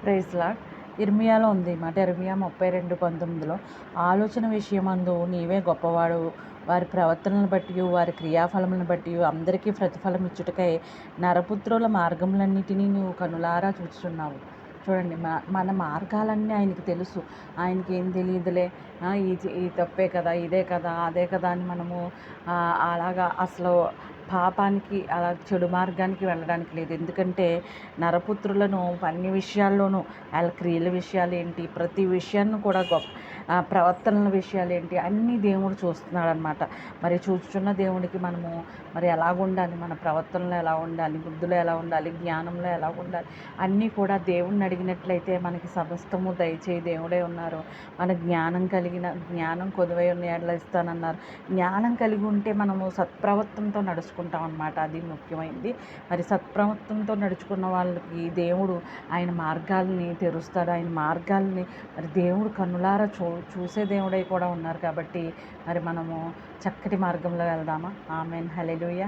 Praise lord. ఇర్మియాలో ఉంది మాట. ఇర్మియా 32:19 ఆలోచన విషయమందు నీవే గొప్పవాడు, వారి ప్రవర్తనలను బట్టి వారి క్రియాఫలములను బట్టి అందరికీ ప్రతిఫలం ఇచ్చుటకై నరపుత్రుల మార్గములన్నిటినీ నువ్వు కనులారా చూస్తున్నావు. చూడండి, మన మార్గాలన్నీ ఆయనకి తెలుసు. ఆయనకి ఏం తెలియదులే, ఈ తప్పే కదా, ఇదే కదా, అదే కదా అని మనము అలాగా అసలు పాపానికి అలా చెడు మార్గానికి వెళ్ళడానికి లేదు. ఎందుకంటే నరపుత్రులను అన్ని విషయాల్లోనూ వాళ్ళ క్రియల విషయాలు ఏంటి, ప్రతి విషయాన్ని కూడా ప్రవర్తనల విషయాలు ఏంటి అన్నీ దేవుడు చూస్తున్నాడు అనమాట. మరి చూస్తున్న దేవుడికి మనము మరి ఎలాగ ఉండాలి, మన ప్రవర్తనలో ఎలా ఉండాలి, బుద్ధిలో ఎలా ఉండాలి, జ్ఞానంలో ఎలా ఉండాలి అన్నీ కూడా దేవుడిని అడిగినట్లయితే మనకి సమస్తము దయచేయి దేవుడే ఉన్నారు. మన జ్ఞానం కొదువై ఉన్న ఎడల ఇస్తానన్నారు. జ్ఞానం కలిగి ఉంటే మనము సత్ప్రవర్తనతో నడుచుకుంటాం అన్నమాట. అది ముఖ్యమైనది. మరి సత్ప్రవర్తనతో నడుచుకున్న వాళ్ళకి దేవుడు ఆయన మార్గాల్ని తెరుస్తాడు. ఆయన మార్గాల్ని మరి దేవుడు కన్నులారా చూసే దేవుడై కూడా ఉన్నారు. కాబట్టి మరి మనము చక్కటి మార్గంలో వెళ్దామా? ఆమేన్. హల్లెలూయా.